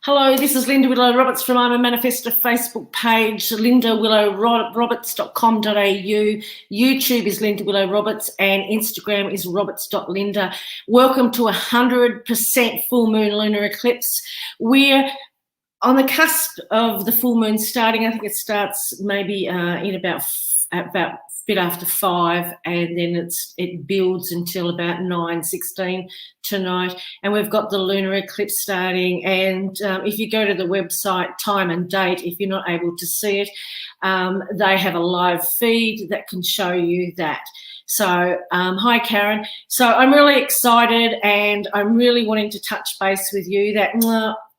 Hello, this is Linda Willow Roberts from I'm a Manifestor Facebook page, lindawillowroberts.com.au. YouTube is Linda Willow Roberts and Instagram is roberts.linda. Welcome to 100% full moon lunar eclipse. We're on the cusp of the full moon starting. I think it starts maybe in about a bit after 5, and then it builds until about 9:16 tonight. And we've got the lunar eclipse starting. And if you go to the website, time and date, if you're not able to see it, they have a live feed that can show you that. So, hi, Karen. So I'm really excited, and I'm really wanting to touch base with you that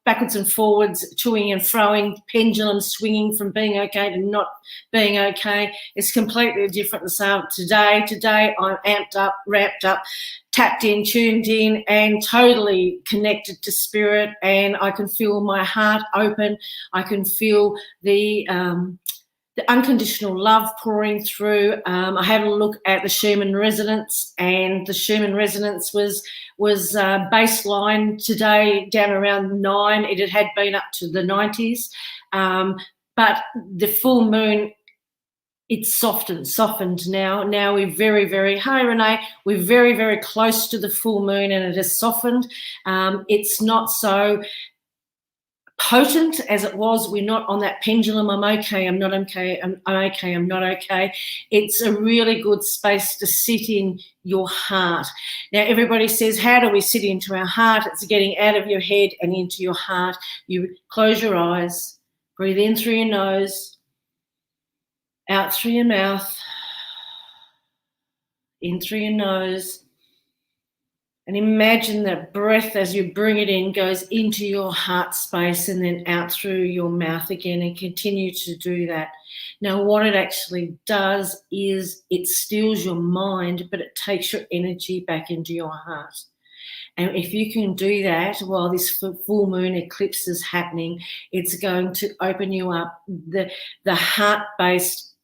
backwards and forwards, toing and froing, pendulum swinging from being okay to not being okay. It's completely different today. Today I'm amped up, wrapped up, tapped in, tuned in, and totally connected to spirit. And I can feel my heart open. I can feel the unconditional love pouring through. I had a look at the Schumann resonance, and the Schumann resonance was baseline today down around 9. It had been up to the 90s, but the full moon, it's softened now. Now we're very, very, hi Renee, we're very, very close to the full moon, and it has softened. It's not so potent as it was. We're not on that pendulum, I'm okay, I'm not okay, I'm okay, I'm not okay. It's a really good space to sit in your heart. Now everybody says, how do we sit into our heart? It's getting out of your head and into your heart. You close your eyes, breathe in through your nose, out through your mouth, in through your nose. And imagine that breath as you bring it in goes into your heart space and then out through your mouth again, and continue to do that. Now, what it actually does is it steals your mind, but it takes your energy back into your heart. And if you can do that while this full moon eclipse is happening, it's going to open you up. The heart-based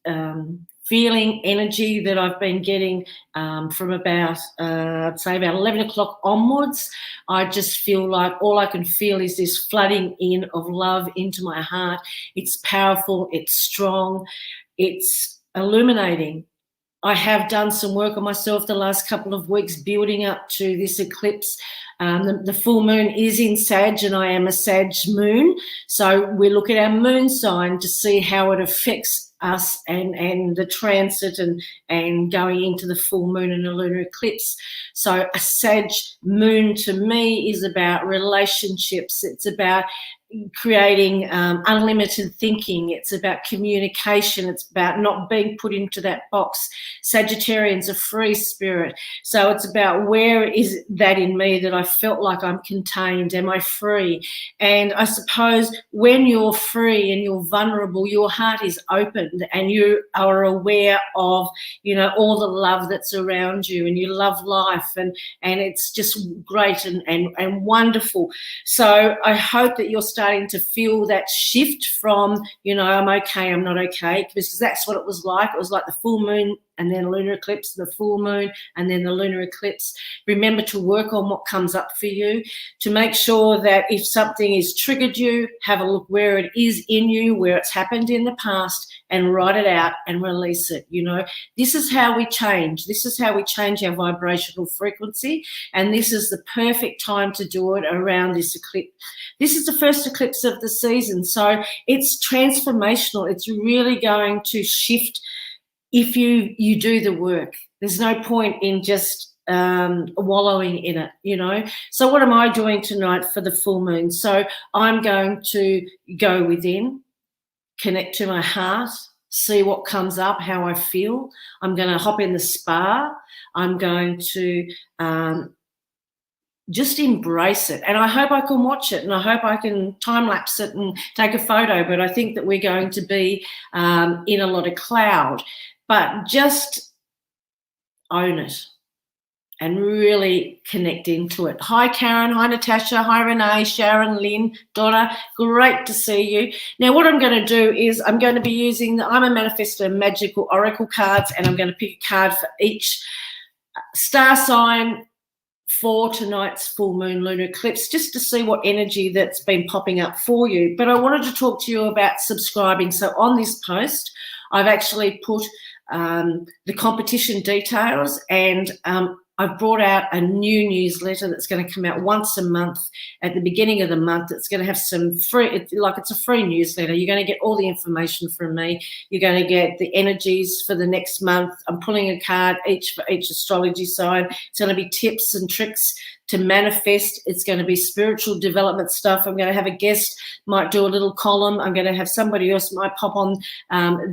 feeling energy that I've been getting from about, I'd say about 11 o'clock onwards, I just feel like all I can feel is this flooding in of love into my heart. It's powerful, it's strong, it's illuminating. I have done some work on myself the last couple of weeks building up to this eclipse. The full moon is in Sag, and I am a Sag moon. So we look at our moon sign to see how it affects us and the transit and going into the full moon and the lunar eclipse. So a Sag moon to me is about relationships. It's about creating unlimited thinking. It's about communication. It's about not being put into that box. Sagittarian's a free spirit. So it's about where is that in me that I felt like I'm contained? Am I free? And I suppose when you're free and you're vulnerable, your heart is opened and you are aware of, all the love that's around you, and you love life, and it's just great and wonderful. So I hope that you're starting to feel that shift from, I'm okay, I'm not okay, because that's what it was like. It was like the full moon and then lunar eclipse, the full moon and then the lunar eclipse. Remember to work on what comes up for you, to make sure that if something has triggered you, have a look where it is in you, where it's happened in the past, and write it out and release it. This is how we change. This is how we change our vibrational frequency, and this is the perfect time to do it around this eclipse. This is the first eclipse of the season, so it's transformational. It's really going to shift if you do the work. There's no point in just wallowing in it, So what am I doing tonight for the full moon? So I'm going to go within, connect to my heart, see what comes up, how I feel. I'm going to hop in the spa. I'm going to just embrace it. And I hope I can watch it, and I hope I can time-lapse it and take a photo, but I think that we're going to be in a lot of cloud. But just own it and really connect into it. Hi, Karen. Hi, Natasha. Hi, Renee, Sharon, Lynn, Donna. Great to see you. Now, what I'm going to do is I'm going to be using the I'm a Manifestor Magical Oracle cards, and I'm going to pick a card for each star sign before tonight's full moon lunar eclipse, just to see what energy that's been popping up for you. But I wanted to talk to you about subscribing. So on this post, I've actually put the competition details, and I've brought out a new newsletter that's going to come out once a month at the beginning of the month. It's going to have some free, it's a free newsletter. You're going to get all the information from me. You're going to get the energies for the next month. I'm pulling a card for each astrology sign. It's going to be tips and tricks to manifest. It's going to be spiritual development stuff. I'm going to have a guest, might do a little column. I'm going to have somebody else might pop on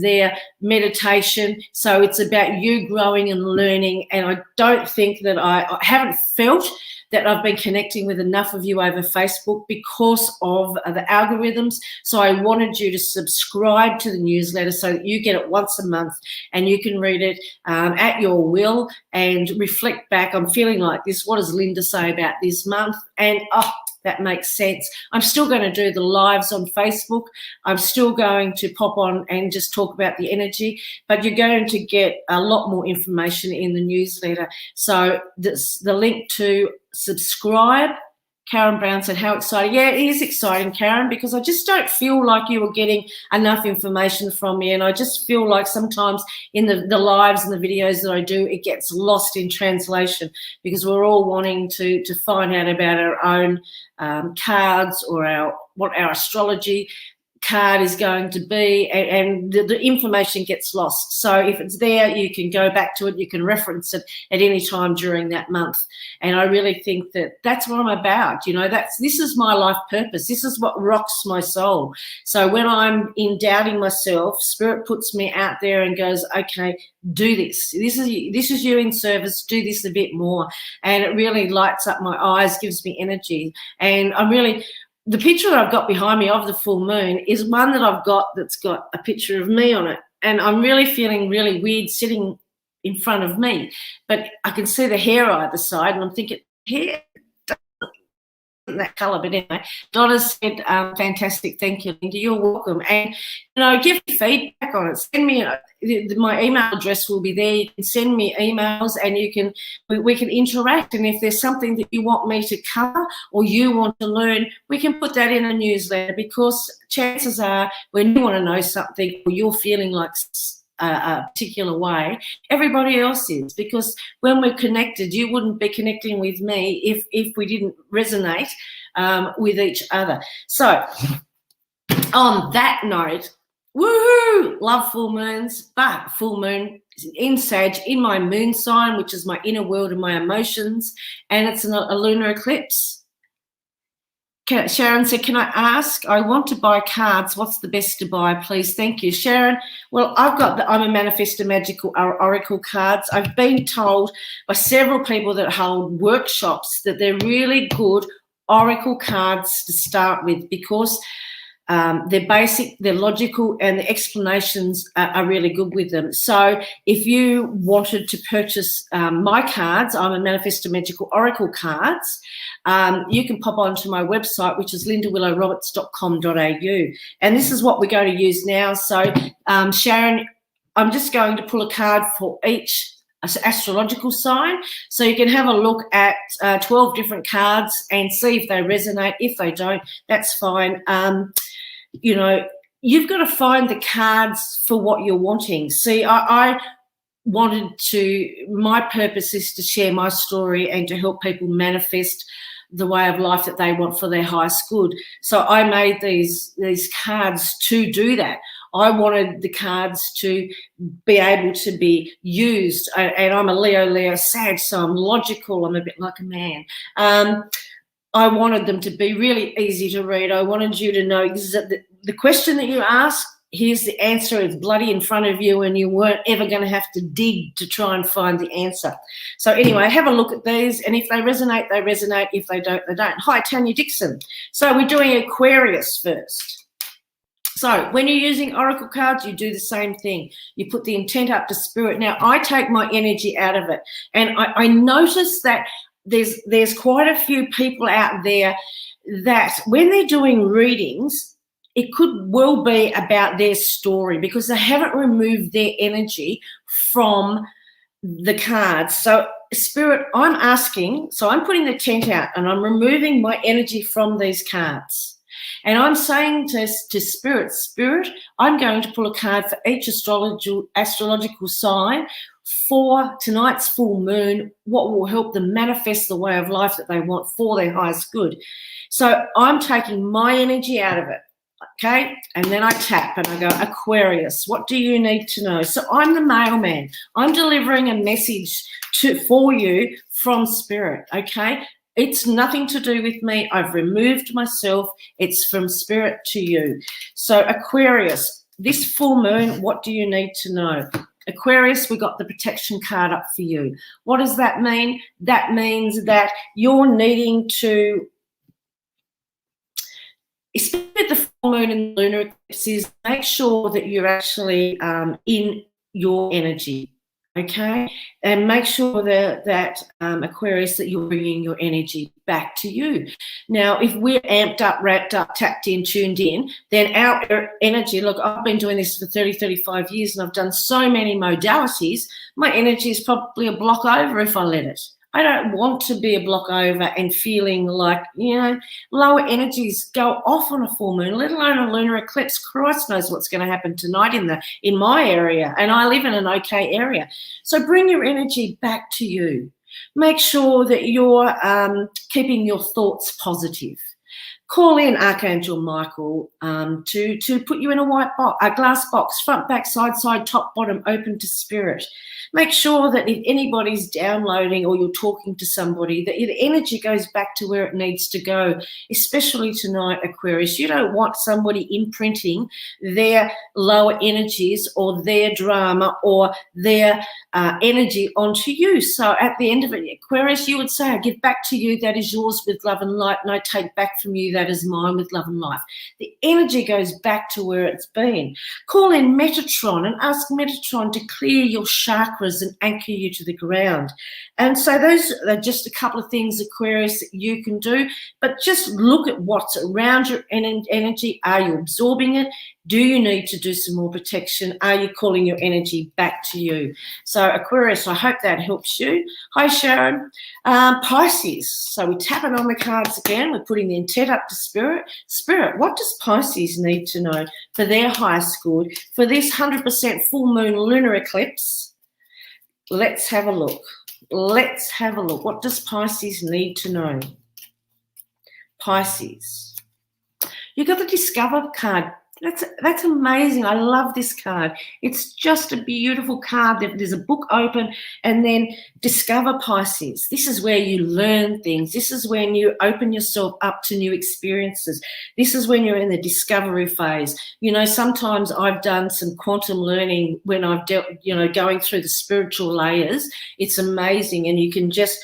their meditation. So it's about you growing and learning. And I don't think that I haven't felt that I've been connecting with enough of you over Facebook because of the algorithms. So I wanted you to subscribe to the newsletter so that you get it once a month and you can read it at your will and reflect back. I'm feeling like this. What does Linda say about this month? And that makes sense. I'm still going to do the lives on Facebook. I'm still going to pop on and just talk about the energy, but you're going to get a lot more information in the newsletter. So the link to subscribe. Karen Brown said, how exciting. Yeah, it is exciting, Karen, because I just don't feel like you were getting enough information from me. And I just feel like sometimes in the lives and the videos that I do, it gets lost in translation because we're all wanting to find out about our own cards or what our astrology card is going to be, and the information gets lost. So if it's there, you can go back to it, you can reference it at any time during that month. And I really think that that's what I'm about. You know, this is my life purpose. This is what rocks my soul. So when I'm in doubting myself, Spirit puts me out there and goes, okay, do this. This is you in service. Do this a bit more. And it really lights up my eyes, gives me energy. And the picture that I've got behind me of the full moon is one that I've got that's got a picture of me on it. And I'm really feeling really weird sitting in front of me. But I can see the hair either side, and I'm thinking, hair doesn't that colour. But anyway, Donna said, fantastic, thank you, Linda. You're welcome. And, give me feedback on it. Send me, my email address will be there. You can send me emails and we can interact. And if there's something that you want me to cover or you want to learn, we can put that in a newsletter, because chances are when you want to know something or you're feeling like a particular way, everybody else is, because when we're connected, you wouldn't be connecting with me if we didn't resonate with each other. So on that note, woohoo, love full moons, but full moon in Sag, in my moon sign, which is my inner world and my emotions, and it's a lunar eclipse. Sharon said, can I ask, I want to buy cards. What's the best to buy, please? Thank you, Sharon. Well, I'm a Manifestor Magical Oracle cards. I've been told by several people that hold workshops that they're really good Oracle cards to start with, because they're basic, they're logical, and the explanations are really good with them. So if you wanted to purchase my cards, I'm a Manifestor Magical Oracle cards, you can pop onto my website, which is lindawillowroberts.com.au. And this is what we're going to use now. So, Sharon, I'm just going to pull a card for each astrological sign, so you can have a look at 12 different cards and see if they resonate. If they don't, that's fine. You've got to find the cards for what you're wanting. See, I wanted to, my purpose is to share my story and to help people manifest the way of life that they want for their highest good. So I made these cards to do that. I wanted the cards to be able to be used, and I'm a Leo Sag, so I'm logical. I'm a bit like a man. I wanted them to be really easy to read. I wanted you to know the question that you ask, here's the answer. It's bloody in front of you, and you weren't ever going to have to dig to try and find the answer. So anyway, have a look at these, and if they resonate, they resonate. If they don't, they don't. Hi, Tanya Dixon. So we're doing Aquarius first. So when you're using Oracle cards, you do the same thing. You put the intent up to Spirit. Now, I take my energy out of it, and I notice that there's quite a few people out there that when they're doing readings, it could well be about their story, because they haven't removed their energy from the cards. So Spirit, I'm asking, so I'm putting the tent out and I'm removing my energy from these cards. And I'm saying to Spirit, I'm going to pull a card for each astrological sign for tonight's full moon, what will help them manifest the way of life that they want for their highest good. So I'm taking my energy out of it, okay? And then I tap and I go, Aquarius, what do you need to know? So I'm the mailman. I'm delivering a message for you from Spirit, okay? It's nothing to do with me. I've removed myself. It's from Spirit to you. So Aquarius, this full moon, what do you need to know? Aquarius, we got the protection card up for you. What does that mean? That means that you're needing to, especially with the full moon and lunar eclipses, make sure that you're actually in your energy. Okay, and make sure that Aquarius, that you're bringing your energy back to you. Now, if we're amped up, wrapped up, tapped in, tuned in, then our energy, look, I've been doing this for 30, 35 years and I've done so many modalities, my energy is probably a block over if I let it. I don't want to be a block over and feeling like, lower energies go off on a full moon, let alone a lunar eclipse. Christ knows what's going to happen tonight in my area, and I live in an okay area. So bring your energy back to you. Make sure that you're keeping your thoughts positive. Call in Archangel Michael to put you in a glass box, front, back, side, top, bottom, open to Spirit. Make sure that if anybody's downloading or you're talking to somebody, that your energy goes back to where it needs to go, especially tonight, Aquarius. You don't want somebody imprinting their lower energies or their drama or their energy onto you. So at the end of it, Aquarius, you would say, I give back to you, that is yours with love and light, and I take back from you, that is mine with love and light. The energy goes back to where it's been. Call in Metatron and ask Metatron to clear your chakras and anchor you to the ground. And so those are just a couple of things, Aquarius, that you can do, but just look at what's around your energy. Are you absorbing it? Do you need to do some more protection? Are you calling your energy back to you? So Aquarius, I hope that helps you. Hi, Sharon. Pisces. So we're tapping on the cards again. We're putting the intent up to Spirit. Spirit, what does Pisces need to know for their highest good for this 100% full moon lunar eclipse? Let's have a look. Let's have a look. What does Pisces need to know? Pisces. You got the Discover card. That's amazing. I love this card. It's just a beautiful card. There's a book open, and then Discover Pisces. This is where you learn things. This is when you open yourself up to new experiences. This is when you're in the discovery phase. Sometimes I've done some quantum learning when I've dealt, going through the spiritual layers. It's amazing, and you can just.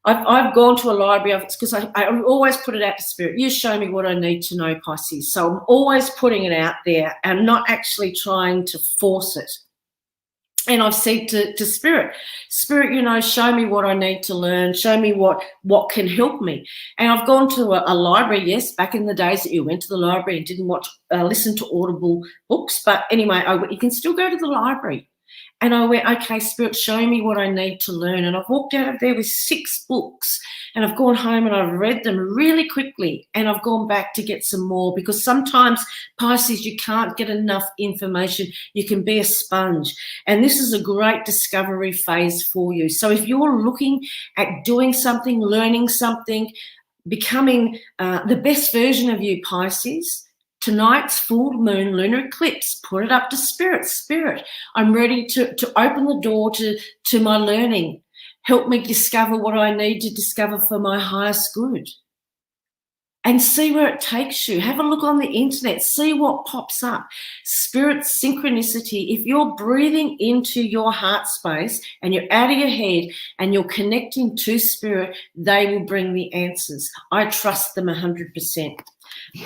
I've gone to a library because I always put it out to Spirit. You show me what I need to know, Pisces. So I'm always putting it out there and not actually trying to force it. And I've said to Spirit, show me what I need to learn. Show me what can help me. And I've gone to a library, yes, back in the days that you went to the library and didn't listen to Audible books. But anyway, you can still go to the library. And I went, okay, Spirit, show me what I need to learn. And I've walked out of there with 6 books, and I've gone home and I've read them really quickly, and I've gone back to get some more, because sometimes, Pisces, you can't get enough information. You can be a sponge. And this is a great discovery phase for you. So if you're looking at doing something, learning something, becoming the best version of you, Pisces, tonight's full moon lunar eclipse, put it up to Spirit. Spirit, I'm ready to open the door to my learning. Help me discover what I need to discover for my highest good. And see where it takes you. Have a look on the internet. See what pops up. Spirit synchronicity. If you're breathing into your heart space and you're out of your head and you're connecting to Spirit, they will bring the answers. I trust them 100%.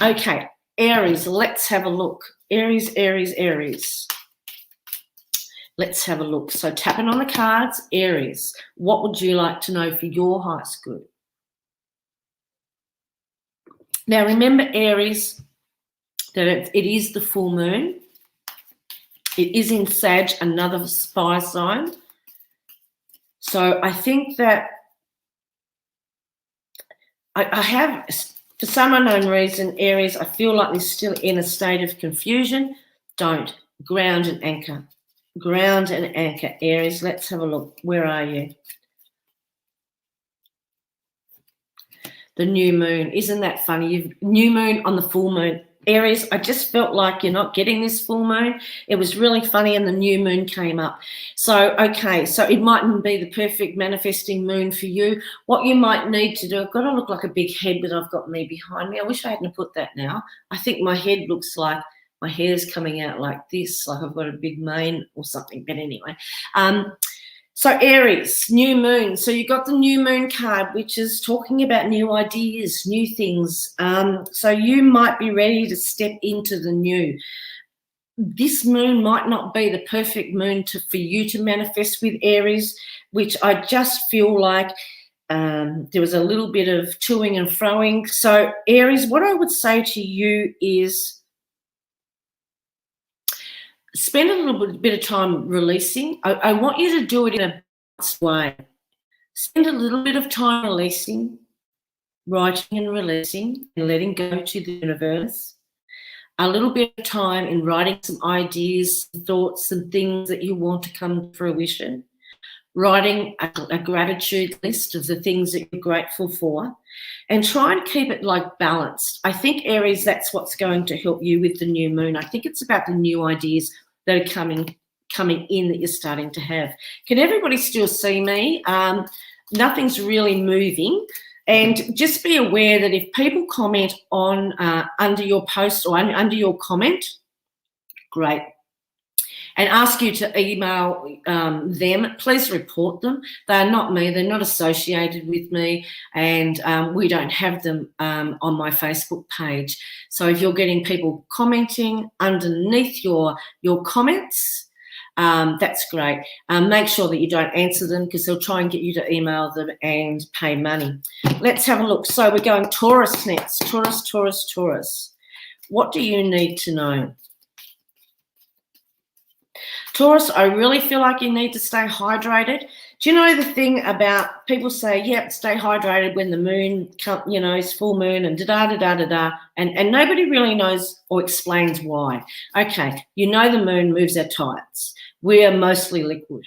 Okay. Aries, let's have a look. Aries. Let's have a look. So tapping on the cards, Aries, what would you like to know for your highest good? Now remember, Aries, that it is the full moon. It is in Sag, another fire sign. So I think that I have, for some unknown reason, Aries, I feel like they're still in a state of confusion. Don't. Ground and anchor. Ground and anchor, Aries. Let's have a look. Where are you? The new moon. Isn't that funny? You've new moon on the full moon. Aries, I just felt like you're not getting this full moon. It was really funny and the new moon came up. So, okay, so it mightn't be the perfect manifesting moon for you. What you might need to do, I've got to look like a big head that I've got me behind me. I wish I hadn't put that now. I think my head looks like my hair's coming out like this, like I've got a big mane or something. But anyway, so Aries, new moon. So you got the new moon card, which is talking about new ideas, new things. So you might be ready to step into the new. This moon might not be the perfect moon for you to manifest with, Aries, which I just feel like there was a little bit of toing and froing. So Aries, what I would say to you is, spend a little bit of time releasing. I want you to do it in a balanced way. Spend a little bit of time releasing, writing and releasing and letting go to the universe. A little bit of time in writing some ideas, thoughts and things that you want to come to fruition. Writing a gratitude list of the things that you're grateful for, and try and keep it like balanced. I think, Aries, that's what's going to help you with the new moon. I think it's about the new ideas that are coming in that you're starting to have. Can everybody still see me? Nothing's really moving. And just be aware that if people comment on under your post or under your comment, great, and ask you to email them, please report them. They're not me. They're not associated with me, and we don't have them on my Facebook page. So if you're getting people commenting underneath your comments, that's great. Make sure that you don't answer them, because they'll try and get you to email them and pay money. Let's have a look. So we're going Taurus next. Taurus. What do you need to know? Taurus, I really feel like you need to stay hydrated. Do you know the thing about people say, yep, stay hydrated when the moon, is full moon and da-da-da-da-da, and nobody really knows or explains why. Okay, you know the moon moves our tides. We are mostly liquid,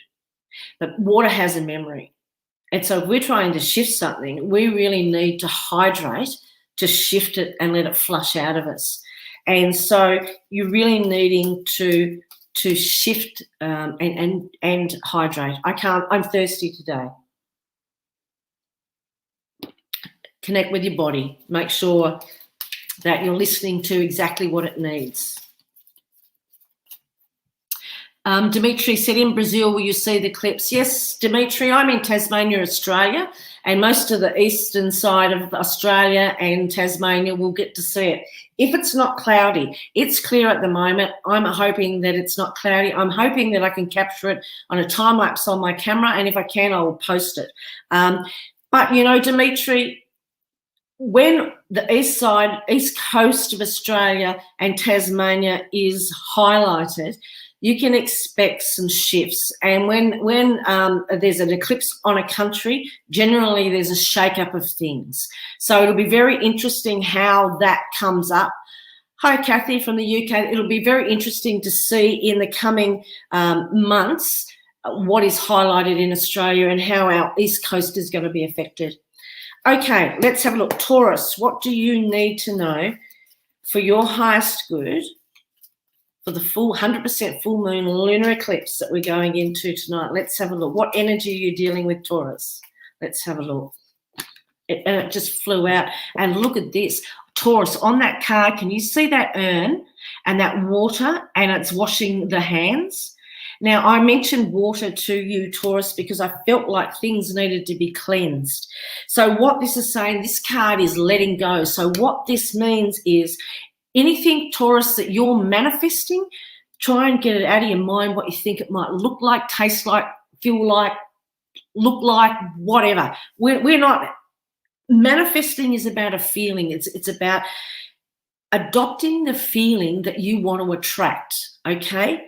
but water has a memory. And so if we're trying to shift something, we really need to hydrate to shift it and let it flush out of us. And so you're really needing to shift and hydrate. I'm thirsty today. Connect with your body. Make sure that you're listening to exactly what it needs. Dimitri said, in Brazil, will you see the eclipse? Yes, Dimitri, I'm in Tasmania, Australia, and most of the eastern side of Australia and Tasmania will get to see it. If it's not cloudy, it's clear at the moment. I'm hoping that it's not cloudy. I'm hoping that I can capture it on a time lapse on my camera, and if I can, I will post it. But, Dimitri, when the east coast of Australia and Tasmania is highlighted, you can expect some shifts. And when there's an eclipse on a country, generally there's a shake-up of things. So it'll be very interesting how that comes up. Hi, Kathy from the UK. It'll be very interesting to see in the coming months what is highlighted in Australia and how our East Coast is going to be affected. Okay, let's have a look. Taurus, what do you need to know for your highest good for the full 100% full moon lunar eclipse that we're going into tonight? Let's have a look. What energy are you dealing with, Taurus? Let's have a look. And it just flew out. And look at this. Taurus, on that card, can you see that urn and that water, and it's washing the hands? Now, I mentioned water to you, Taurus, because I felt like things needed to be cleansed. So what this is saying, this card is letting go. So what this means is anything, Taurus, that you're manifesting, try and get it out of your mind what you think it might look like, taste like, feel like, look like, whatever. We're not... Manifesting is about a feeling. It's about adopting the feeling that you want to attract, okay?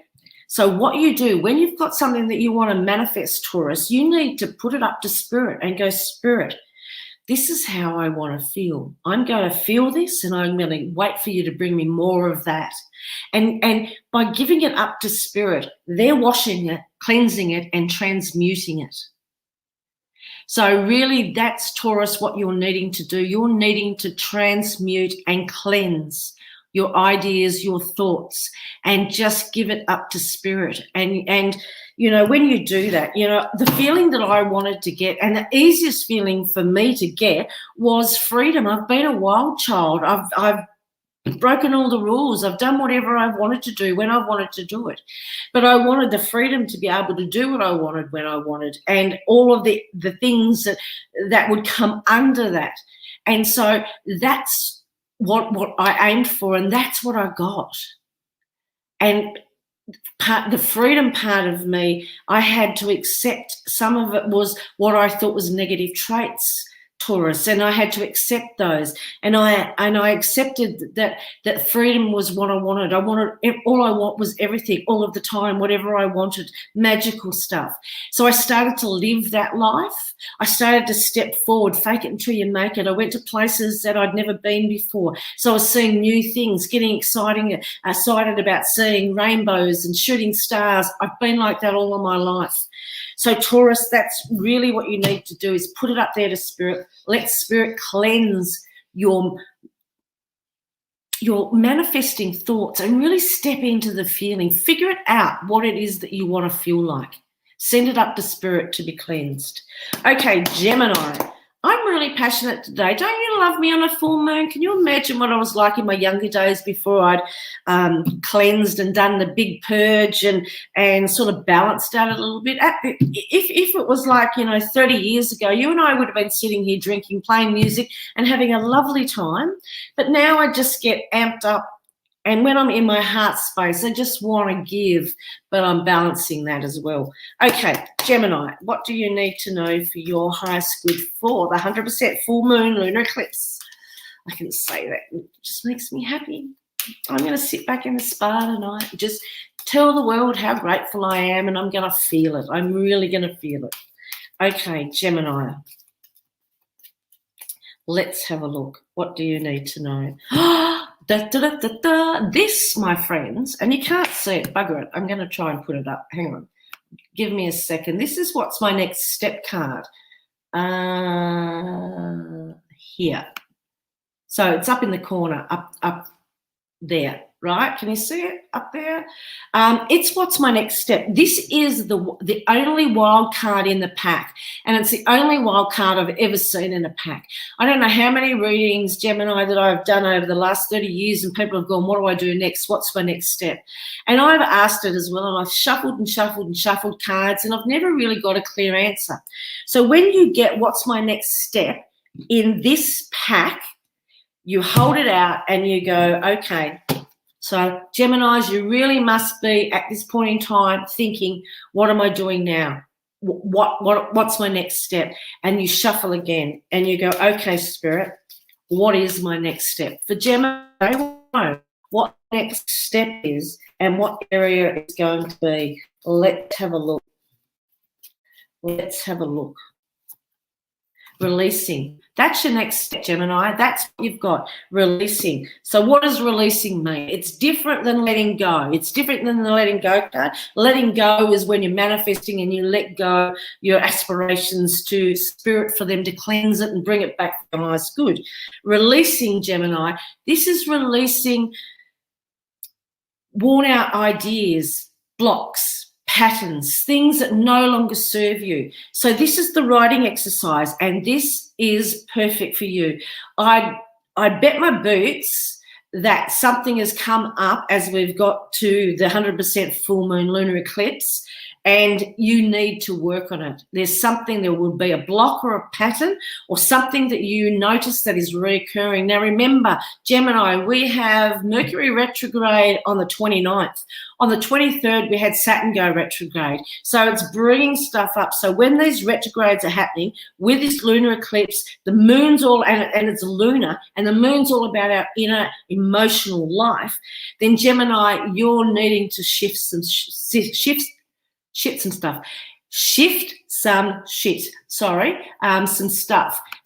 So what you do when you've got something that you want to manifest, Taurus, you need to put it up to Spirit and go, Spirit, this is how I want to feel. I'm going to feel this, and I'm going to wait for you to bring me more of that. And by giving it up to Spirit, they're washing it, cleansing it, and transmuting it. So really, that's, Taurus, what you're needing to do. You're needing to transmute and cleanse your ideas, your thoughts, and just give it up to Spirit. And you know, when you do that, you know, the feeling that I wanted to get, and the easiest feeling for me to get, was freedom. I've been a wild child. I've broken all the rules. I've done whatever I wanted to do when I wanted to do it. But I wanted the freedom to be able to do what I wanted when I wanted, and all of the things that would come under that. And so that's what I aimed for, and that's what I got. And the freedom part of me, I had to accept some of it was what I thought was negative traits, Taurus, and I had to accept those. And I accepted that freedom was what I wanted. All I want was everything, all of the time, whatever I wanted, magical stuff. So I started to live that life. I started to step forward, fake it until you make it. I went to places that I'd never been before. So I was seeing new things, getting excited about seeing rainbows and shooting stars. I've been like that all of my life. So Taurus, that's really what you need to do, is put it up there to Spirit. Let Spirit cleanse your manifesting thoughts and really step into the feeling. Figure it out what it is that you want to feel like. Send it up to Spirit to be cleansed. Okay, Gemini. I'm really passionate today. Don't you love me on a full moon? Can you imagine what I was like in my younger days before I'd cleansed and done the big purge and sort of balanced out a little bit? If it was like, 30 years ago, you and I would have been sitting here drinking, playing music and having a lovely time. But now I just get amped up. And when I'm in my heart space, I just want to give, but I'm balancing that as well. Okay, Gemini, what do you need to know for your highest good for the 100% full moon lunar eclipse? I can say that. It just makes me happy. I'm going to sit back in the spa tonight and just tell the world how grateful I am, and I'm going to feel it. I'm really going to feel it. Okay, Gemini. Let's have a look. What do you need to know? This, my friends, and you can't see it, bugger it. I'm going to try and put it up. Hang on. Give me a second. This is what's my next step card. Here. So it's up in the corner, up there, right? Can you see it up there? It's what's my next step. This is the only wild card in the pack, and it's the only wild card I've ever seen in a pack. I don't know how many readings, Gemini, that I've done over the last 30 years, and people have gone, what do I do next? What's my next step? And I've asked it as well, and I've shuffled and shuffled and shuffled cards, and I've never really got a clear answer. So when you get what's my next step in this pack, you hold it out and you go, okay. So Geminis, you really must be at this point in time thinking, what am I doing now? What's my next step? And you shuffle again and you go, okay, Spirit, what is my next step? For Gemini, they know what the next step is and what area it's going to be. Let's have a look. Let's have a look. Releasing. That's your next step, Gemini. That's what you've got, releasing. So what does releasing mean? It's different than letting go. It's different than the letting go card. Letting go is when you're manifesting and you let go your aspirations to Spirit for them to cleanse it and bring it back to the highest good. Releasing, Gemini, this is releasing worn out ideas, blocks, patterns, things that no longer serve you. So this is the writing exercise, and this is perfect for you. I bet my boots that something has come up as we've got to the 100% full moon lunar eclipse, and you need to work on it. There's something, there will be a block or a pattern or something that you notice that is recurring. Now remember, Gemini, we have Mercury retrograde on the 29th. On the 23rd, we had Saturn go retrograde. So it's bringing stuff up. So when these retrogrades are happening with this lunar eclipse, the moon's all, and it's lunar, and the moon's all about our inner emotional life, then Gemini, you're needing to shift some stuff.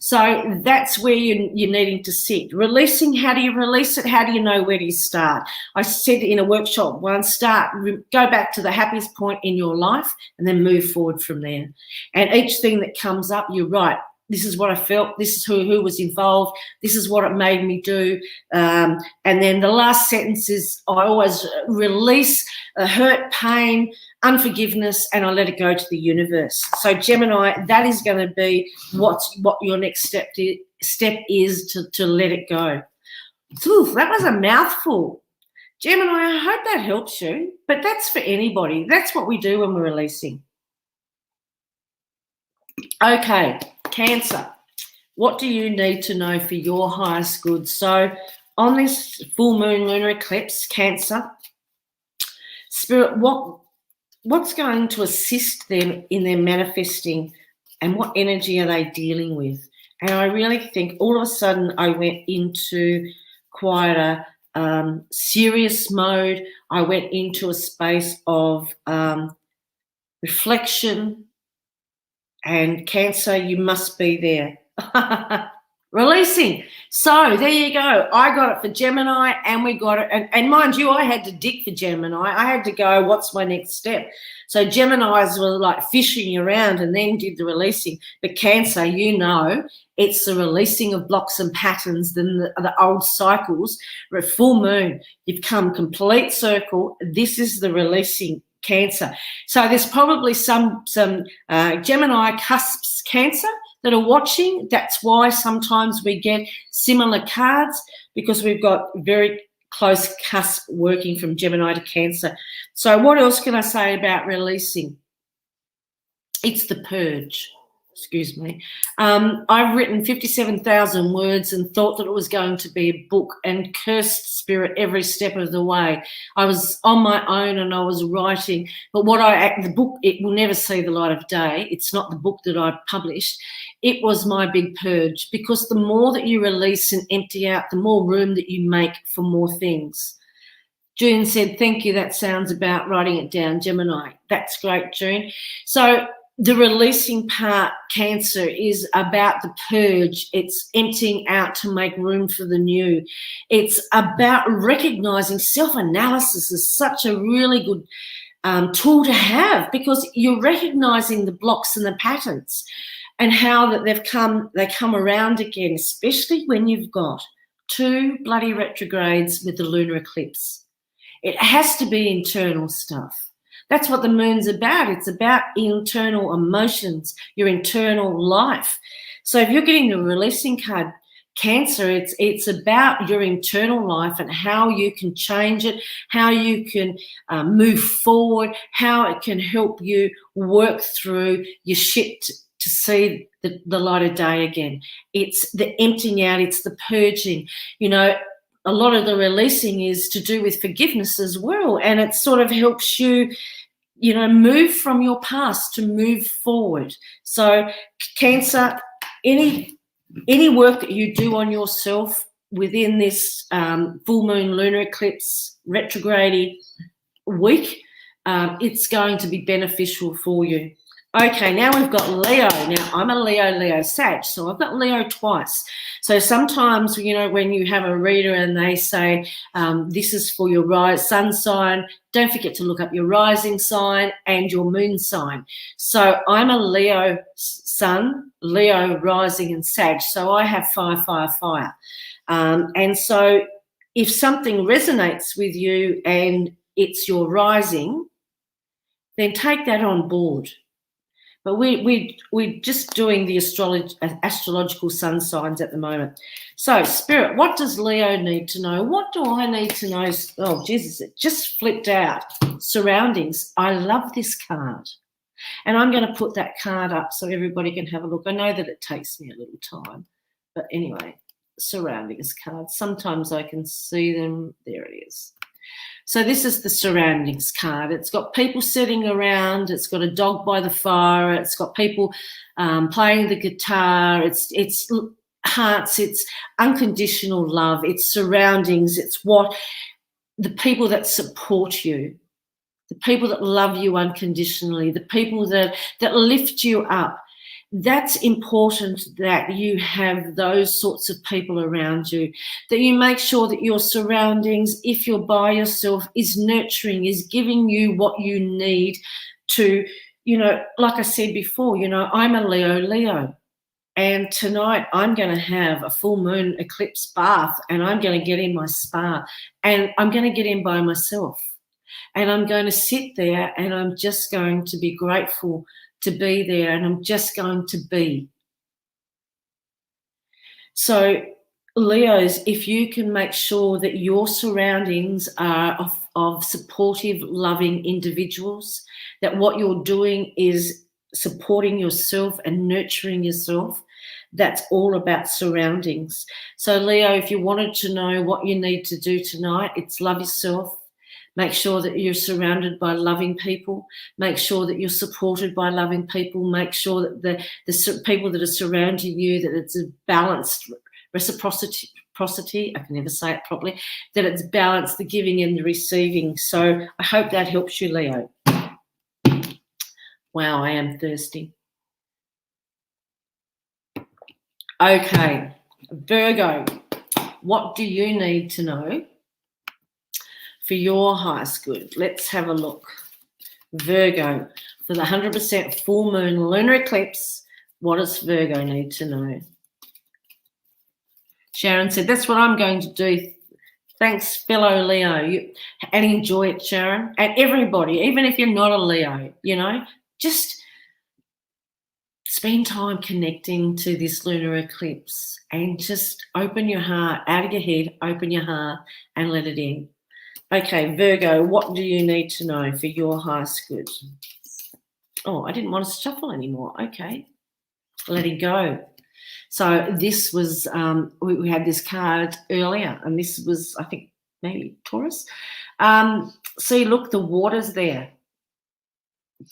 So that's where you're needing to sit. Releasing, how do you release it? How do you know where do you start? I said in a workshop once, go back to the happiest point in your life and then move forward from there. And each thing that comes up, you're right. This is what I felt. This is who was involved. This is what it made me do. And then the last sentence is I always release hurt, pain, unforgiveness, and I let it go to the universe. So Gemini, that is going to be what your next step is to let it go. Ooh, that was a mouthful. Gemini, I hope that helps you. But that's for anybody. That's what we do when we're releasing. Okay, Cancer. What do you need to know for your highest good? So on this full moon lunar eclipse, Cancer, Spirit, what's going to assist them in their manifesting, and what energy are they dealing with? And I really think all of a sudden I went into quite a serious mode. I went into a space of reflection. And Cancer, you must be there. Releasing. So there you go. I got it for Gemini and we got it. And mind you, I had to dig for Gemini. I had to go, what's my next step? So Geminis were like fishing around and then did the releasing. But Cancer, you know, it's the releasing of blocks and patterns, then the old cycles. We're at full moon. You've come complete circle. This is the releasing, Cancer. So there's probably some Gemini cusps, Cancer, that are watching. That's why sometimes we get similar cards, because we've got very close cusp working from Gemini to Cancer. So what else can I say about releasing? It's the purge. Excuse me. I've written 57,000 words and thought that it was going to be a book, and cursed Spirit every step of the way. I was on my own and I was writing, but the book, it will never see the light of day. It's not the book that I published. It was my big purge, because the more that you release and empty out, the more room that you make for more things. June said, thank you. That sounds about writing it down, Gemini. That's great, June. So the releasing part, Cancer, is about the purge. It's emptying out to make room for the new. It's about recognizing self-analysis is such a really good tool to have, because you're recognizing the blocks and the patterns and how that they come around again, especially when you've got 2 bloody retrogrades with the lunar eclipse. It has to be internal stuff. That's what the moon's about. It's about internal emotions, your internal life. So if you're getting the releasing card, Cancer, it's about your internal life and how you can change it, how you can move forward, how it can help you work through your shit to see the light of day again. It's the emptying out, it's the purging. You know, a lot of the releasing is to do with forgiveness as well, and it sort of helps you, you know, move from your past to move forward. So Cancer, any work that you do on yourself within this full moon lunar eclipse retrograde week, it's going to be beneficial for you. Okay, now we've got Leo. Now, I'm a Leo Sag, so I've got Leo twice. So sometimes, you know, when you have a reader and they say, this is for your sun sign, don't forget to look up your rising sign and your moon sign. So I'm a Leo sun, Leo rising and Sag, so I have fire. And so if something resonates with you and it's your rising, then take that on board. But we're just doing the astrological sun signs at the moment. So, Spirit, what does Leo need to know? What do I need to know? Oh, Jesus, it just flipped out. Surroundings. I love this card. And I'm going to put that card up so everybody can have a look. I know that it takes me a little time. But anyway, surroundings card. Sometimes I can see them. There it is. So this is the surroundings card. It's got people sitting around. It's got a dog by the fire. It's got people playing the guitar. It's hearts. It's unconditional love. It's surroundings. It's what the people that support you, the people that love you unconditionally, the people that lift you up. That's important, that you have those sorts of people around you, that you make sure that your surroundings, if you're by yourself, is nurturing, is giving you what you need to, like I said before, I'm a Leo, and tonight I'm going to have a full moon eclipse bath, and I'm going to get in my spa, and I'm going to get in by myself, and I'm going to sit there, and I'm just going to be grateful to be there, and I'm just going to be. So, Leos, if you can make sure that your surroundings are of supportive, loving individuals, that what you're doing is supporting yourself and nurturing yourself, that's all about surroundings. So, Leo, if you wanted to know what you need to do tonight, it's love yourself. Make sure that you're surrounded by loving people. Make sure that you're supported by loving people. Make sure that the people that are surrounding you, that it's a balanced reciprocity. I can never say it properly. That it's balanced, the giving and the receiving. So I hope that helps you, Leo. Wow, I am thirsty. Okay, Virgo, what do you need to know for your highest good? Let's have a look. Virgo, for the 100% full moon lunar eclipse, what does Virgo need to know? Sharon said, that's what I'm going to do. Thanks, fellow Leo. And enjoy it, Sharon. And everybody, even if you're not a Leo, just spend time connecting to this lunar eclipse and just open your heart, out of your head, open your heart and let it in. Okay, Virgo, what do you need to know for your highest good? Oh, I didn't want to shuffle anymore. Okay, letting go. So this was, we had this card earlier, and this was, I think, maybe Taurus. See, look, the water's there.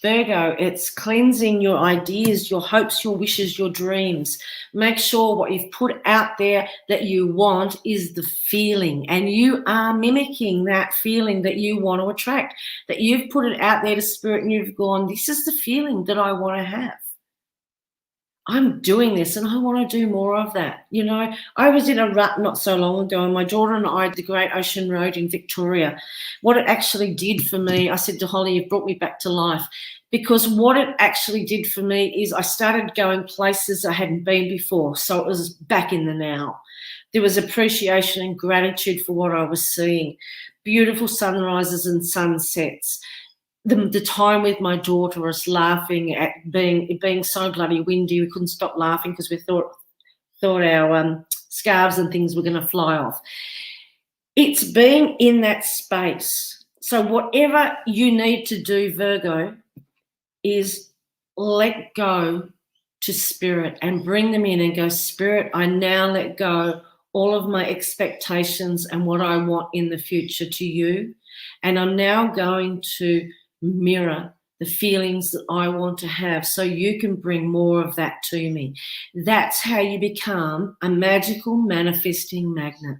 Virgo, it's cleansing your ideas, your hopes, your wishes, your dreams. Make sure what you've put out there that you want is the feeling, and you are mimicking that feeling that you want to attract, that you've put it out there to spirit and you've gone, this is the feeling that I want to have. I'm doing this and I want to do more of that. I was in a rut not so long ago, and my daughter and I did the Great Ocean Road in Victoria. What it actually did for me, I said to Holly, you've brought me back to life, because what it actually did for me is I started going places I hadn't been before. So it was back in the now. There was appreciation and gratitude for what I was seeing. Beautiful sunrises and sunsets. The time with my daughter, was laughing at it being so bloody windy, we couldn't stop laughing because we thought our scarves and things were going to fly off. It's being in that space. So whatever you need to do, Virgo, is let go to spirit and bring them in and go, Spirit, I now let go all of my expectations and what I want in the future to you, and I'm now going to mirror the feelings that I want to have so you can bring more of that to me. That's how you become a magical manifesting magnet,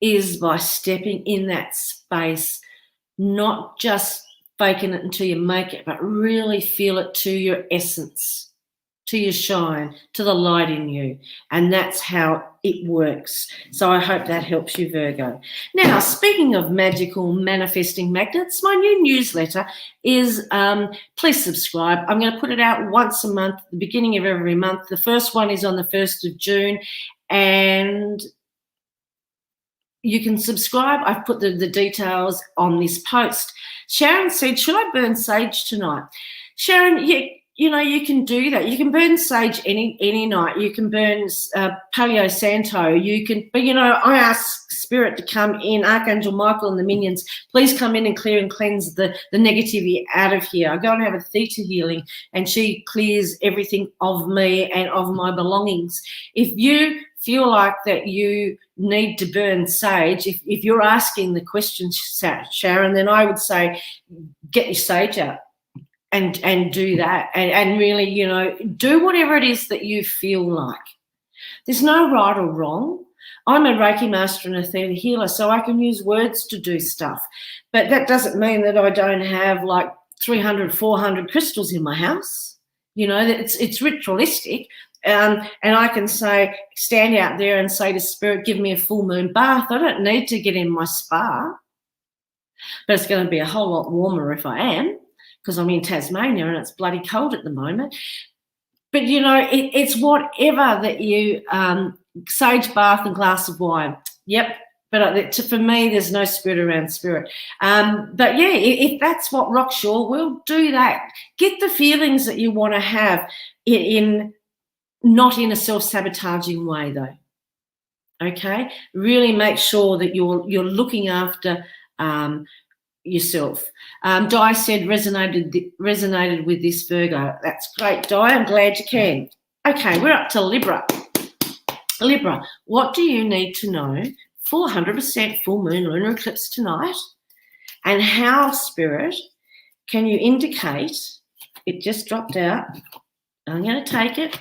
is by stepping in that space, not just faking it until you make it, but really feel it to your essence, to your shine, to the light in you. And that's how it works. So I hope that helps you, Virgo. Now, speaking of magical manifesting magnets, my new newsletter is, please subscribe. I'm going to put it out once a month, the beginning of every month. The first one is on the 1st of June, and you can subscribe. I've put the details on this post. Sharon said, should I burn sage tonight? Sharon, you know, you can do that. You can burn sage any night. You can burn Paleo Santo. You can, but, you know, I ask Spirit to come in, Archangel Michael and the minions, please come in and clear and cleanse the negativity out of here. I go and have a theta healing, and she clears everything of me and of my belongings. If you feel like that you need to burn sage, if you're asking the question, Sharon, then I would say get your sage out. And do that, and really, you know, do whatever it is that you feel like. There's no right or wrong. I'm a Reiki master and a theta healer, so I can use words to do stuff. But that doesn't mean that I don't have like 300, 400 crystals in my house. You know, it's ritualistic. And I can say, stand out there and say to Spirit, give me a full moon bath. I don't need to get in my spa. But it's going to be a whole lot warmer if I am, because I'm in Tasmania and it's bloody cold at the moment. But, you know, it's whatever that you, sage bath and glass of wine. Yep. But for me, there's no spirit around spirit. But, yeah, if that's what rocks your world, do that. Get the feelings that you want to have not in a self-sabotaging way, though. Okay? Really make sure that you're looking after yourself. Di said resonated with this, Virgo. That's great, Di. I'm glad you can. Okay, we're up to Libra. Libra, what do you need to know for 100% full moon lunar eclipse tonight? And how, Spirit, can you indicate, it just dropped out, I'm going to take it,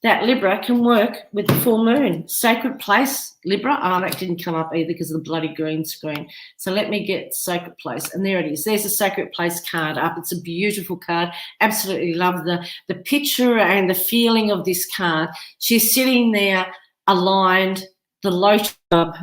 that Libra can work with the full moon. Sacred place, Libra. Oh, that didn't come up either because of the bloody green screen. So let me get sacred place. And there it is. There's a sacred place card up. It's a beautiful card. Absolutely love the picture and the feeling of this card. She's sitting there aligned. The lotus above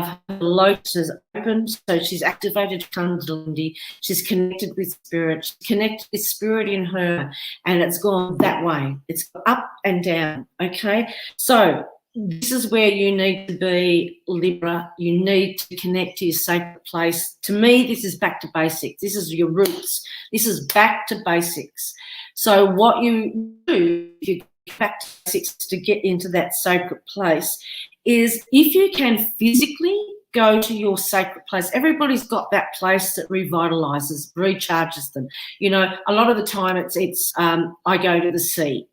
her lotus is open, so she's activated Kundalini. She's connected with spirit. She's connected with spirit in her, and it's gone that way. It's up and down, okay? So this is where you need to be, Libra. You need to connect to your sacred place. To me, this is back to basics. This is your roots. This is back to basics. So what you do, if you get back to basics to get into that sacred place, is if you can physically go to your sacred place. Everybody's got that place that revitalizes, recharges them. You know, a lot of the time it's I go to the sea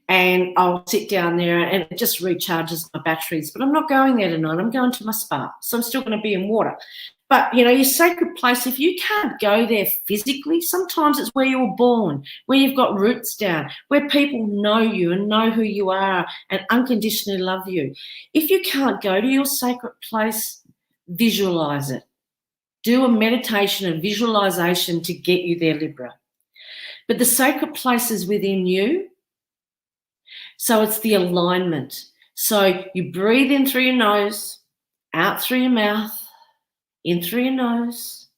and I'll sit down there and it just recharges my batteries. But I'm not going there tonight. I'm going to my spa. So I'm still going to be in water. But, you know, your sacred place, if you can't go there physically, sometimes it's where you were born, where you've got roots down, where people know you and know who you are and unconditionally love you. If you can't go to your sacred place, visualize it. Do a meditation and visualization to get you there, Libra. But the sacred place is within you. So it's the alignment. So you breathe in through your nose, out through your mouth, in through your nose,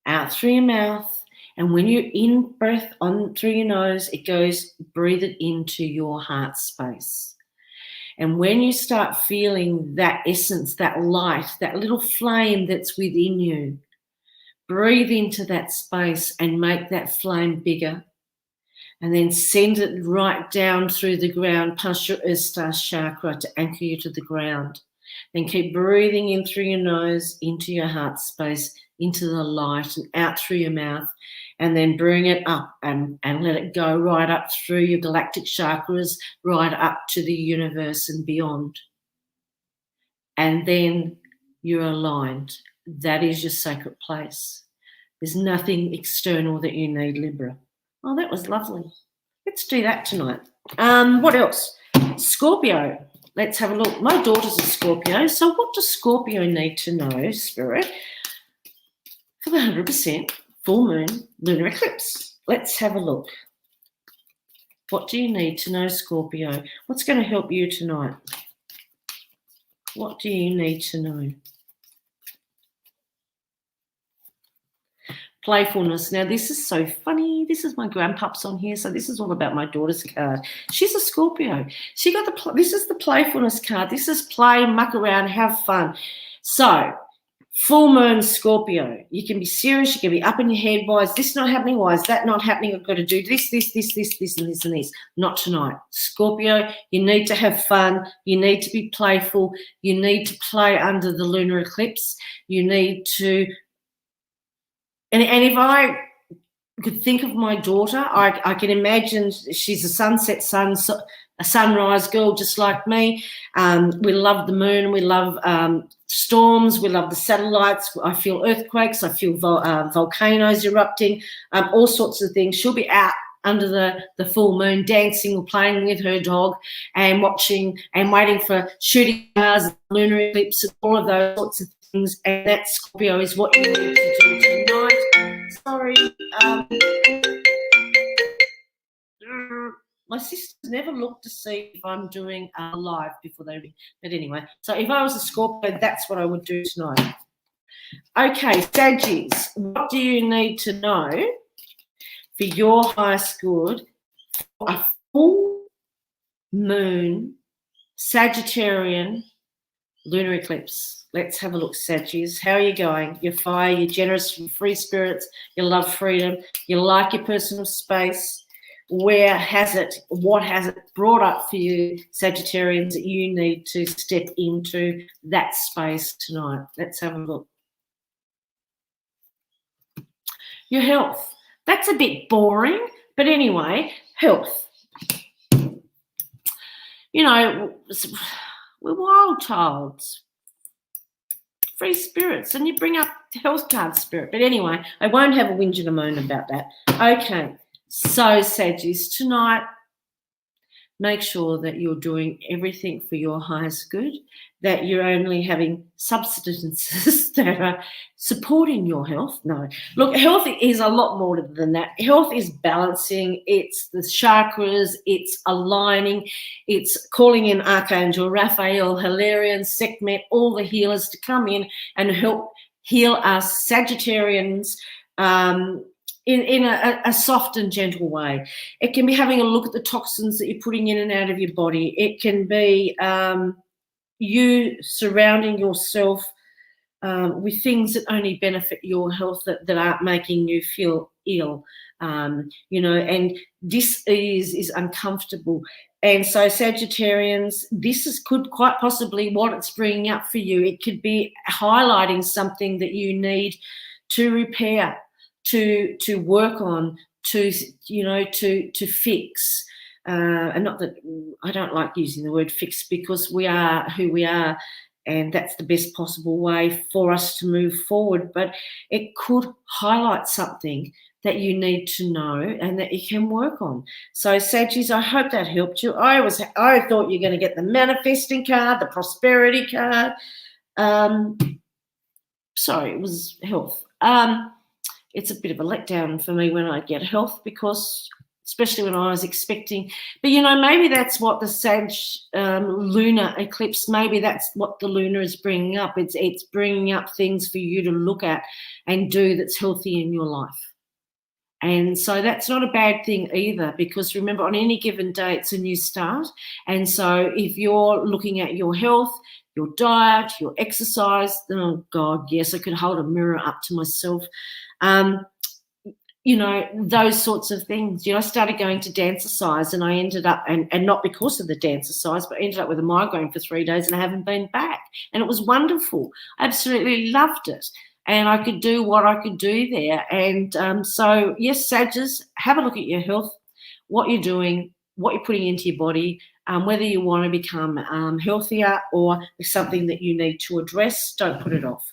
out through your mouth. And when you in breath on through your nose, it goes, breathe it into your heart space. And when you start feeling that essence, that light, that little flame that's within you, breathe into that space and make that flame bigger. And then send it right down through the ground, past your Earth Star chakra to anchor you to the ground. Then keep breathing in through your nose, into your heart space, into the light and out through your mouth. And then bring it up and let it go right up through your galactic chakras, right up to the universe and beyond. And then you're aligned. That is your sacred place. There's nothing external that you need, Libra. Oh, that was lovely. Let's do that tonight. What else? Scorpio. Let's have a look. My daughter's a Scorpio. So what does Scorpio need to know, Spirit, for the 100% full moon lunar eclipse? Let's have a look. What do you need to know, Scorpio? What's going to help you tonight? What do you need to know? Playfulness. Now, this is so funny. This is my grandpups on here, so this is all about my daughter's card. She's a Scorpio. She got this is the playfulness card. This is play, muck around, have fun. So, Full moon Scorpio. You can be serious. You can be up in your head. Why is this not happening? Why is that not happening? I've got to do this, and this. Not tonight. Scorpio, you need to have fun. You need to be playful. You need to play under the lunar eclipse. You need to... And if I could think of my daughter, I can imagine she's a sunset sun, a sunrise girl just like me. We love the moon. We love storms. We love the satellites. I feel earthquakes. I feel volcanoes erupting, all sorts of things. She'll be out under the full moon dancing or playing with her dog and watching and waiting for shooting stars, lunar eclipse, all of those sorts of things. And that, Scorpio, is what you need to do tonight. Sorry. My sisters never look to see if I'm doing live before they read. But anyway, so if I was a Scorpio, that's what I would do tonight. Okay, Saggies, what do you need to know for your highest good for a full moon Sagittarian lunar eclipse? Let's have a look, Saggies. How are you going? You're fire, you're generous, you're free spirits, you love freedom, you like your personal space. What has it brought up for you, Sagittarians, that you need to step into that space tonight? Let's have a look. Your health. That's a bit boring, but anyway, health. You know, we're wild childs, free spirits, and you bring up the health card spirit. But anyway, I won't have a whinge and a moan about that. Okay. So, Saggies, tonight, make sure that you're doing everything for your highest good, that you're only having substances that are supporting your health. No, look, health is a lot more than that. Health is balancing. It's the chakras. It's aligning. It's calling in Archangel Raphael, Hilarion, Sekhmet, all the healers to come in and help heal us Sagittarians, in a soft and gentle way. It can be having a look at the toxins that you're putting in and out of your body. It can be you surrounding yourself with things that only benefit your health, that aren't making you feel ill, you know, and this is uncomfortable. And so, Sagittarians, could quite possibly what it's bringing up for you. It could be highlighting something that you need to repair, to work on, to fix. And not that I don't like using the word fix, because we are who we are, and that's the best possible way for us to move forward. But it could highlight something that you need to know and that you can work on. So, Saggies, I hope that helped you. I thought you're going to get the manifesting card, the prosperity card. Sorry, it was health. It's a bit of a letdown for me when I get health, because especially when I was expecting. But, you know, maybe that's what the lunar eclipse, maybe that's what the lunar is bringing up. It's bringing up things for you to look at and do that's healthy in your life. And so that's not a bad thing either, because remember, on any given day, it's a new start. And so if you're looking at your health, your diet, your exercise, oh God, yes, I could hold a mirror up to myself. You know, those sorts of things. You know, I started going to dancercise, and I ended up, and not because of the dancercise, but I ended up with a migraine for 3 days, and I haven't been back. And it was wonderful. I absolutely loved it. And I could do what I could do there. And so, yes, Sagittarius, have a look at your health, what you're doing, what you're putting into your body, whether you want to become healthier or something that you need to address. Don't put it off.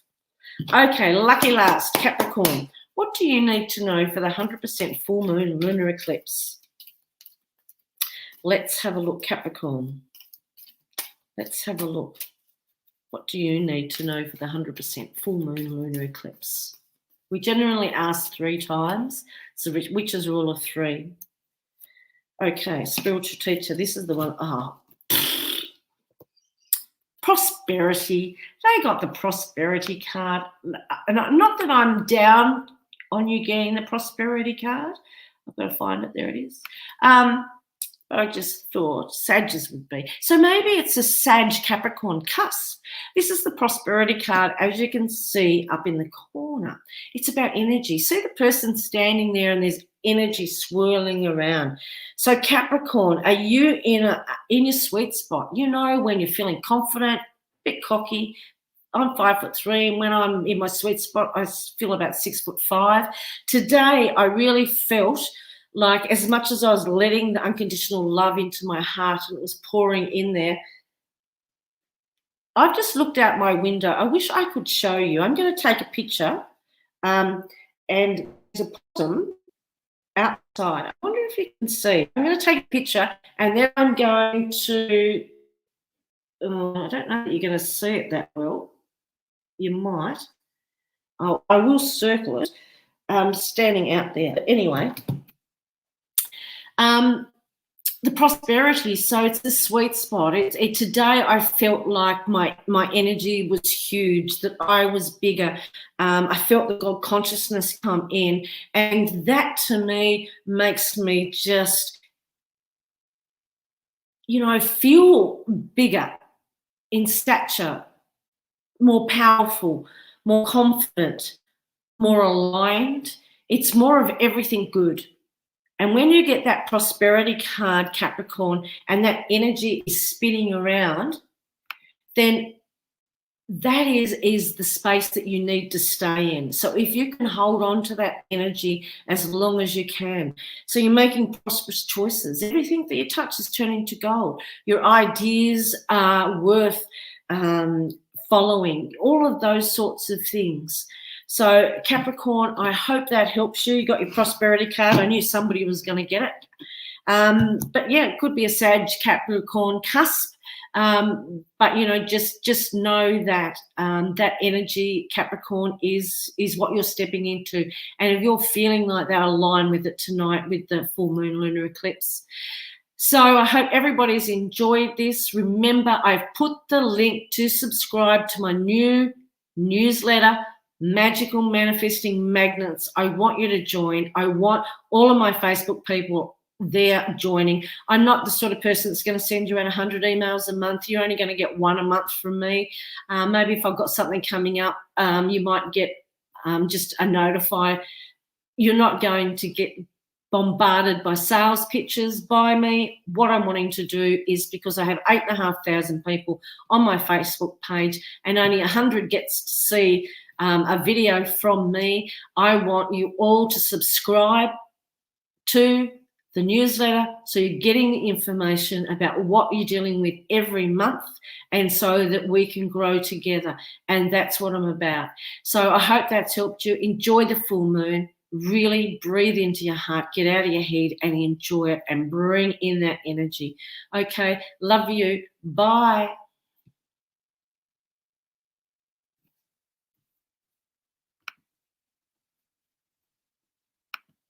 Okay, lucky last, Capricorn. What do you need to know for the 100% full moon lunar eclipse? Let's have a look, Capricorn. Let's have a look. What do you need to know for the 100% full moon lunar eclipse? We generally ask 3 times, so which is rule of 3. Okay, spiritual teacher, this is the one. Oh, prosperity. They got the prosperity card. Not that I'm down on you getting the prosperity card. I've got to find it. There it is. But I just thought Sages would be. So maybe it's a Sag Capricorn cusp. This is the prosperity card, as you can see up in the corner. It's about energy. See the person standing there and there's energy swirling around. So Capricorn, are you in your sweet spot? You know, when you're feeling confident, a bit cocky. I'm 5'3", and when I'm in my sweet spot, I feel about 6'5". Today, I really felt like, as much as I was letting the unconditional love into my heart and it was pouring in there, I've just looked out my window. I wish I could show you. I'm going to take a picture, and there's a possum outside. I wonder if you can see. I'm going to take a picture, and then I'm going to, I don't know if you're going to see it that well. You might. I will circle it, standing out there. But anyway, the prosperity, so it's the sweet spot. Today I felt like my energy was huge, that I was bigger. I felt the God consciousness come in, and that to me makes me just, feel bigger in stature, more powerful, more confident, more aligned. It's more of everything good. And when you get that prosperity card, Capricorn, and that energy is spinning around, then that is the space that you need to stay in. So if you can hold on to that energy as long as you can. So you're making prosperous choices. Everything that you touch is turning to gold. Your ideas are worth following, all of those sorts of things. So Capricorn, I hope that helps you. You got your prosperity card. I knew somebody was going to get it. But yeah, it could be a Sag Capricorn cusp. But just know that that energy, Capricorn, is what you're stepping into. And if you're feeling like that, align with it tonight with the full moon lunar eclipse. So I hope everybody's enjoyed this. Remember, I've put the link to subscribe to my new newsletter, Magical Manifesting Magnets. I want you to join. I want all of my Facebook people there joining. I'm not the sort of person that's going to send you out 100 emails a month. You're only going to get one a month from me. Maybe if I've got something coming up, you might get just a notify. You're not going to get bombarded by sales pitches by me. What I'm wanting to do is, because I have 8,500 people on my Facebook page and only 100 gets to see a video from me, I want you all to subscribe to the newsletter so you're getting the information about what you're dealing with every month, and so that we can grow together. And that's what I'm about. So I hope that's helped you. Enjoy the full moon. Really breathe into your heart, get out of your head and enjoy it and bring in that energy. Okay, love you. Bye.